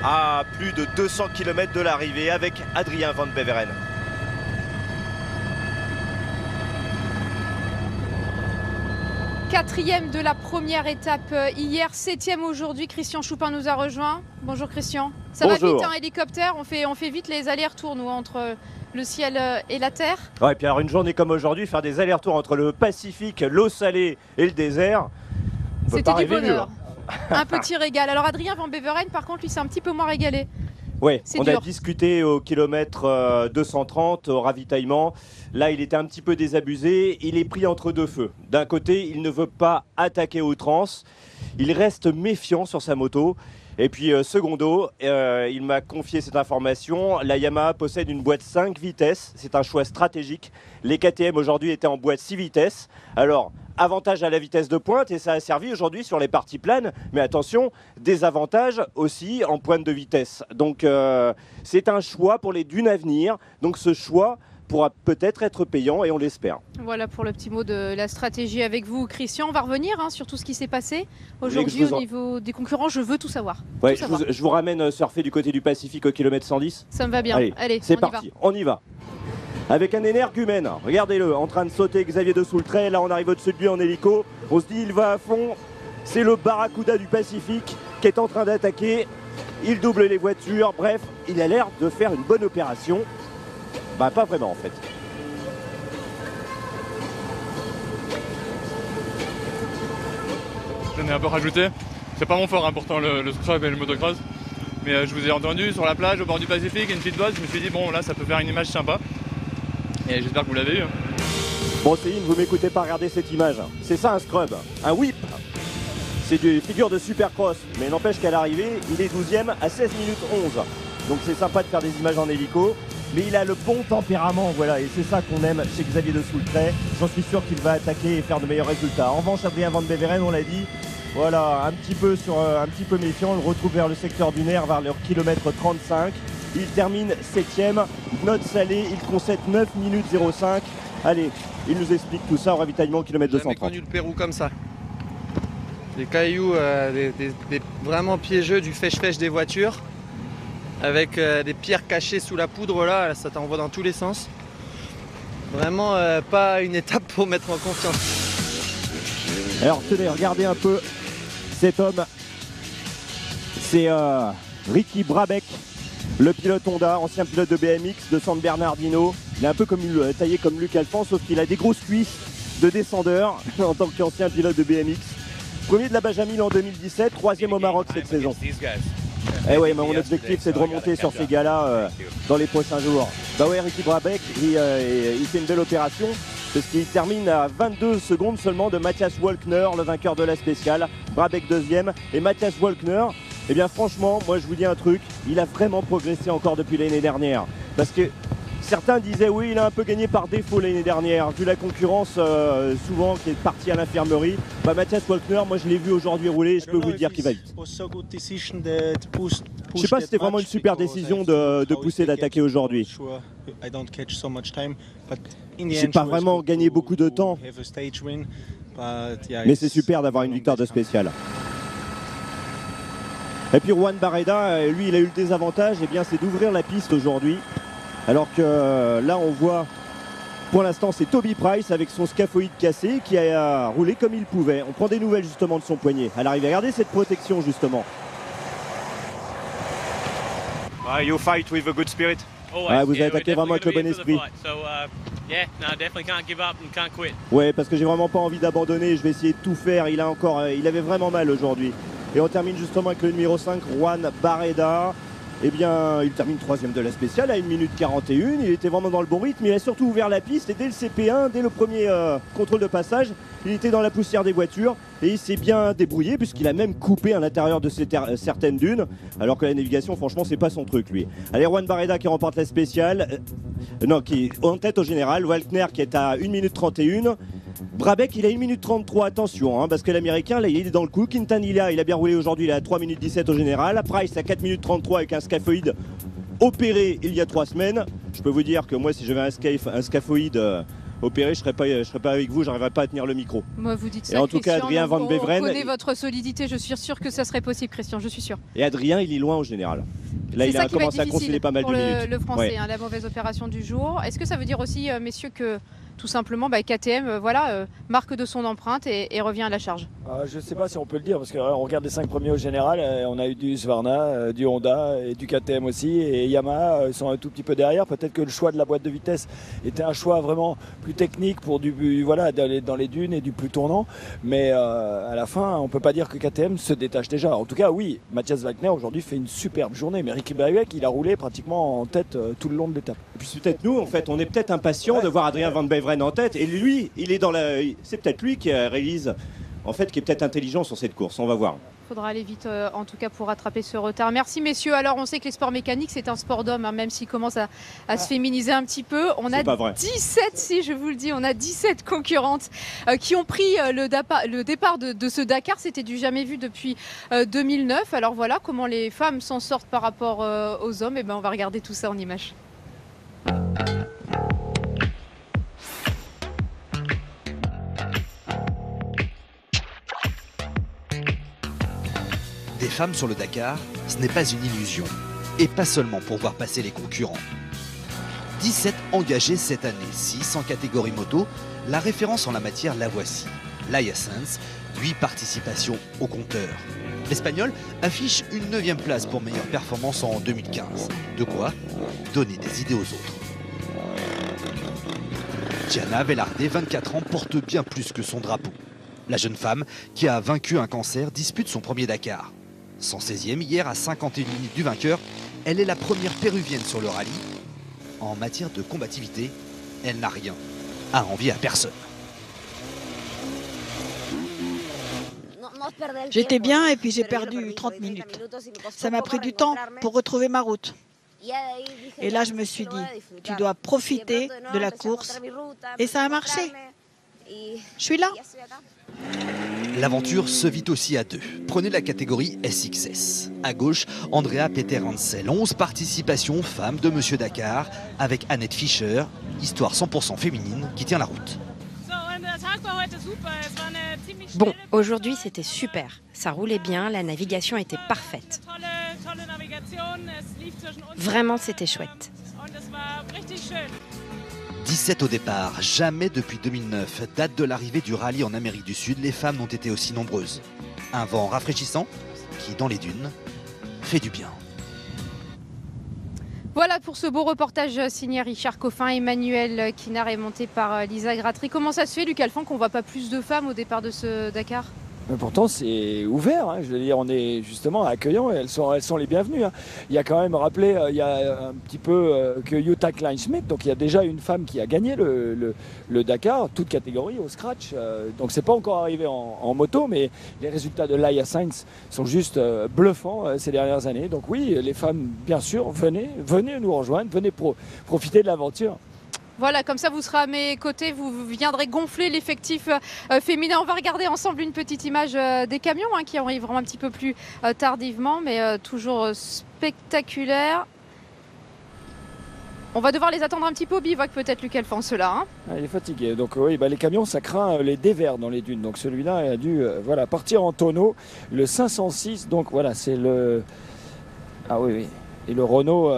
à plus de 200 km de l'arrivée avec Adrien Van Beveren. Quatrième de la première étape hier, 7e aujourd'hui. Christian Choupin nous a rejoint. Bonjour Christian. Ça Bonjour. va vite, hélicoptère. On fait vite les allers-retours, nous, entre le ciel et la terre. Ouais, et puis alors une journée comme aujourd'hui, faire des allers-retours entre le Pacifique, l'eau salée et le désert. C'était du bonheur. Un petit régal. Alors Adrien Van Beveren, par contre, lui, c'est un petit peu moins régalé. Oui, C'est on a dur. discuté au kilomètre 230 au ravitaillement. Là, il était un petit peu désabusé. Il est pris entre deux feux. D'un côté, il ne veut pas attaquer à outrance. Il reste méfiant sur sa moto. Et puis, secondo, il m'a confié cette information. La Yamaha possède une boîte 5 vitesses. C'est un choix stratégique. Les KTM aujourd'hui étaient en boîte 6 vitesses. Alors, avantage à la vitesse de pointe et ça a servi aujourd'hui sur les parties planes. Mais attention, désavantage aussi en pointe de vitesse. Donc, c'est un choix pour les dunes à venir. Donc, ce choix pourra peut-être être payant et on l'espère. Voilà pour le petit mot de la stratégie avec vous, Christian. On va revenir sur tout ce qui s'est passé aujourd'hui je vous au en- niveau des concurrents. Je veux tout savoir. Ouais, Tout savoir. je vous ramène surfer du côté du Pacifique au kilomètre 110. Ça me va bien. Allez, c'est on y va. parti, on y va. Avec un énergumène, regardez-le, en train de sauter Xavier de Soultret. Là, on arrive au-dessus de lui en hélico. On se dit, il va à fond. C'est le Barracuda du Pacifique qui est en train d'attaquer. Il double les voitures. Bref, il a l'air de faire une bonne opération. Bah, pas vraiment en fait. J'en ai un peu rajouté. C'est pas mon fort, pourtant le scrub et le motocross. Mais je vous ai entendu sur la plage au bord du Pacifique, une petite bosse. Je me suis dit, bon, là, ça peut faire une image sympa. Et j'espère que vous l'avez eu. Bon, Céline, vous m'écoutez pas regarder cette image. C'est ça un scrub, un whip. C'est des figures de supercross. Mais n'empêche qu'à l'arrivée, il est 12e à 16 minutes 11. Donc c'est sympa de faire des images en hélico. Mais il a le bon tempérament, voilà, et c'est ça qu'on aime chez Xavier de Soultret. J'en suis sûr qu'il va attaquer et faire de meilleurs résultats. En revanche, Adrien Van Beveren, on l'a dit, voilà, un petit peu méfiant. On le retrouve vers le secteur du nerf, vers le kilomètre 35. Il termine 7e, note salée, il concède 9 minutes 05. Allez, il nous explique tout ça au ravitaillement au kilomètre J'ai jamais 230. connu le Pérou comme ça. Des cailloux vraiment piégeux, du fèche-fèche des voitures, avec des pierres cachées sous la poudre là, ça t'envoie dans tous les sens. Vraiment pas une étape pour mettre en confiance. Alors tenez, regardez un peu cet homme. C'est Ricky Brabec, le pilote Honda, ancien pilote de BMX de San Bernardino. Il est un peu taillé comme Luc Alphand, sauf qu'il a des grosses cuisses de descendeur en tant qu'ancien pilote de BMX. Premier de la Bajamil en 2017, troisième au Maroc cette saison. Eh ouais, mais mon objectif c'est de remonter sur ces gars-là dans les prochains jours. Bah ouais, Ricky Brabec, il fait une belle opération parce qu'il termine à 22 secondes seulement de Matthias Walkner, le vainqueur de la spéciale. Brabec deuxième et Matthias Walkner, eh bien franchement, moi je vous dis un truc, il a vraiment progressé encore depuis l'année dernière. Parce que certains disaient oui, il a un peu gagné par défaut l'année dernière, vu la concurrence souvent qui est partie à l'infirmerie. Bah, Matthias Walkner, moi je l'ai vu aujourd'hui rouler et je peux vous dire qu'il va vite. Je sais pas si c'était vraiment une super décision de pousser, d'attaquer aujourd'hui. J'ai pas vraiment gagné beaucoup de temps, mais c'est super d'avoir une victoire de spécial. Et puis Juan Barreda, lui il a eu le désavantage, eh bien c'est d'ouvrir la piste aujourd'hui. Alors que là on voit, pour l'instant c'est Toby Price avec son scaphoïde cassé qui a roulé comme il pouvait. On prend des nouvelles justement de son poignet à l'arrivée. Regardez cette protection justement. You fight with a good spirit. Ouais, vous avez attaqué vraiment avec le bon esprit. Ouais, parce que j'ai vraiment pas envie d'abandonner, je vais essayer de tout faire. Il avait vraiment mal aujourd'hui. Et on termine justement avec le numéro 5, Juan Barreda. Eh bien, il termine 3e de la spéciale à 1 minute 41. Il était vraiment dans le bon rythme. Il a surtout ouvert la piste et dès le CP1, dès le premier contrôle de passage, il était dans la poussière des voitures et il s'est bien débrouillé puisqu'il a même coupé à l'intérieur de certaines dunes. Alors que la navigation, franchement, c'est pas son truc, lui. Allez, Juan Barreda qui remporte la spéciale. Qui est en tête au général. Walkner qui est à 1 minute 31. Brabec, il a 1 minute 33, attention, parce que l'américain, là, il est dans le coup. Quintanilla, il a bien roulé aujourd'hui, il est à 3 minutes 17 au général. Price à 4 minutes 33 avec un scaphoïde opéré il y a 3 semaines. Je peux vous dire que moi, si j'avais un scaphoïde opéré, je serais pas avec vous, j'arriverais pas à tenir le micro. Moi, vous dites ça. Et en tout cas, Christian, Adrien Van Beveren. On connaît votre solidité, je suis sûr que ça serait possible, Christian, je suis sûr. Et Adrien, il est loin au général. Là, il a commencé à concéder pas mal de minutes. Le français, Ouais. la mauvaise opération du jour. Est-ce que ça veut dire aussi, messieurs, que tout simplement KTM marque de son empreinte et revient à la charge. Je ne sais pas si on peut le dire, parce qu'on regarde les 5 premiers au général, on a eu du Husqvarna, du Honda et du KTM aussi, et Yamaha sont un tout petit peu derrière. Peut-être que le choix de la boîte de vitesse était un choix vraiment plus technique pour dans les dunes et du plus tournant, mais à la fin, on ne peut pas dire que KTM se détache déjà. En tout cas, oui, Matthias Wagner aujourd'hui fait une superbe journée, mais Ricky Bauerk, il a roulé pratiquement en tête tout le long de l'étape. Et puis c'est peut-être nous, en fait, on est peut-être impatients de voir Adrien Van Beveren en tête, et lui, c'est peut-être lui qui réalise, en fait, qui est peut-être intelligent sur cette course, on va voir. Il faudra aller vite en tout cas pour rattraper ce retard. Merci messieurs. Alors on sait que les sports mécaniques c'est un sport d'hommes, même s'il commence à se féminiser un petit peu. On a 17, si je vous le dis, on a 17 concurrentes qui ont pris le départ de ce Dakar. C'était du jamais vu depuis 2009. Alors voilà comment les femmes s'en sortent par rapport aux hommes. Et on va regarder tout ça en images. Des femmes sur le Dakar, ce n'est pas une illusion. Et pas seulement pour voir passer les concurrents. 17 engagés cette année, 6 en catégorie moto. La référence en la matière, la voici. Laia Sanz, 8 participations au compteur. L'Espagnol affiche une 9e place pour meilleure performance en 2015. De quoi donner des idées aux autres. Diana Velarde, 24 ans, porte bien plus que son drapeau. La jeune femme, qui a vaincu un cancer, dispute son premier Dakar. 116e hier à 51 minutes du vainqueur, elle est la première péruvienne sur le rallye. En matière de combativité, elle n'a rien à envier à personne. J'étais bien et puis j'ai perdu 30 minutes. Ça m'a pris du temps pour retrouver ma route. Et là, je me suis dit, tu dois profiter de la course. Et ça a marché. Je suis là. L'aventure se vit aussi à deux. Prenez la catégorie SXS. À gauche, Andrea Peter-Hansel, 11 participations femmes de Monsieur Dakar, avec Annette Fischer, histoire 100% féminine qui tient la route. Bon, aujourd'hui c'était super. Ça roulait bien, la navigation était parfaite. Vraiment, c'était chouette. 17 au départ, jamais depuis 2009, date de l'arrivée du rallye en Amérique du Sud, les femmes n'ont été aussi nombreuses. Un vent rafraîchissant qui, dans les dunes, fait du bien. Voilà pour ce beau reportage signé Richard Coffin, Emmanuel Kinard et monté par Lisa Gratry. Comment ça se fait, Luc Alphand, qu'on ne voit pas plus de femmes au départ de ce Dakar ? Mais pourtant c'est ouvert, hein. Je veux dire, on est justement accueillant et elles sont les bienvenues, hein. Il y a quand même rappelé, il y a un petit peu que Jutta Kleinschmidt, donc il y a déjà une femme qui a gagné le Dakar, toute catégorie au scratch, donc c'est pas encore arrivé en moto, mais les résultats de Laia Sanz sont juste bluffants ces dernières années. Donc oui, les femmes, bien sûr, venez nous rejoindre, venez profiter de l'aventure. Voilà, comme ça vous serez à mes côtés, vous viendrez gonfler l'effectif féminin. On va regarder ensemble une petite image des camions qui arriveront un petit peu plus tardivement, mais toujours spectaculaire. On va devoir les attendre un petit peu au bivouac peut-être, Luc Alphand, ceux-là. Il est fatigué, donc oui, les camions ça craint les dévers dans les dunes, donc celui-là a dû partir en tonneau. Le 506, donc voilà, c'est le... Ah oui, et le Renault...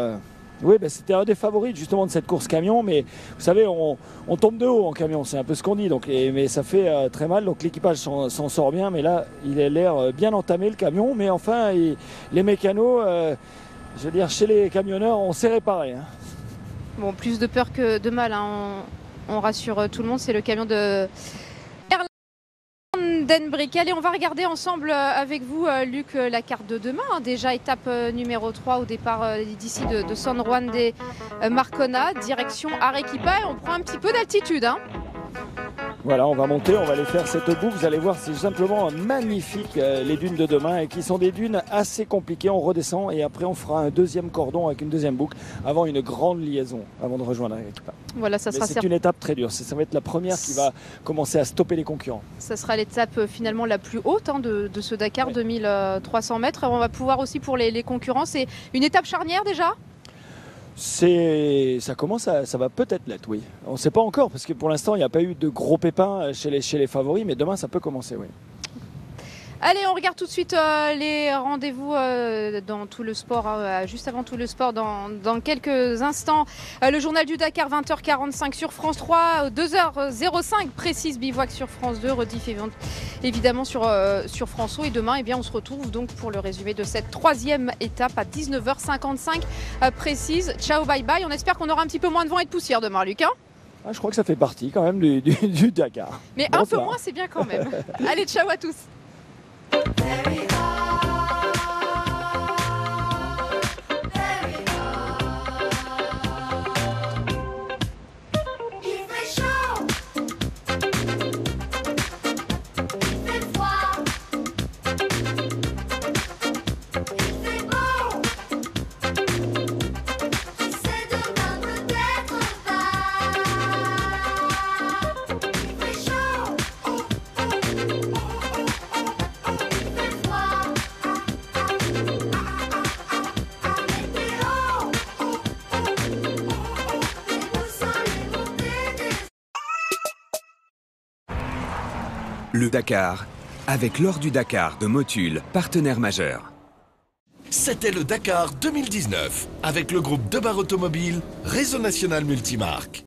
Oui, c'était un des favoris justement de cette course camion, mais vous savez, on tombe de haut en camion, c'est un peu ce qu'on dit, donc, mais ça fait très mal, donc l'équipage s'en sort bien, mais là, il a l'air bien entamé le camion, mais enfin, les mécanos, je veux dire, chez les camionneurs, on s'est réparé. Hein. Bon, plus de peur que de mal, hein. On rassure tout le monde, c'est le camion de... Denbrick. Allez, on va regarder ensemble avec vous, Luc, la carte de demain. Déjà, étape numéro 3 au départ d'ici de San Juan de Marcona, direction Arequipa. Et on prend un petit peu d'altitude. Hein. Voilà, on va monter, on va aller faire cette boucle. Vous allez voir, c'est simplement magnifique les dunes de demain et qui sont des dunes assez compliquées. On redescend et après on fera un deuxième cordon avec une deuxième boucle avant une grande liaison, avant de rejoindre Arequipa. Voilà, ça sera c'est une étape très dure. Ça va être la première qui va commencer à stopper les concurrents. Ça sera l'étape finalement la plus haute de ce Dakar, 2300 mètres. On va pouvoir aussi pour les concurrents. C'est une étape charnière déjà ? Ça va peut-être l'être, oui. On ne sait pas encore parce que pour l'instant il n'y a pas eu de gros pépins chez les favoris, mais demain ça peut commencer, oui. Allez, on regarde tout de suite les rendez-vous dans tout le sport, juste avant tout le sport, dans quelques instants. Le journal du Dakar, 20h45 sur France 3, 2h05 précise bivouac sur France 2, rediff évidemment sur France O. Et demain, eh bien, on se retrouve donc pour le résumé de cette 3e étape à 19h55 précise. Ciao, bye bye. On espère qu'on aura un petit peu moins de vent et de poussière demain, Luc. Je crois que ça fait partie quand même du Dakar. Mais un peu moins, c'est bien quand même. Allez, ciao à tous. Le Dakar, avec l'Or du Dakar de Motul, partenaire majeur. C'était le Dakar 2019, avec le groupe Debar Automobile, réseau national multimarque.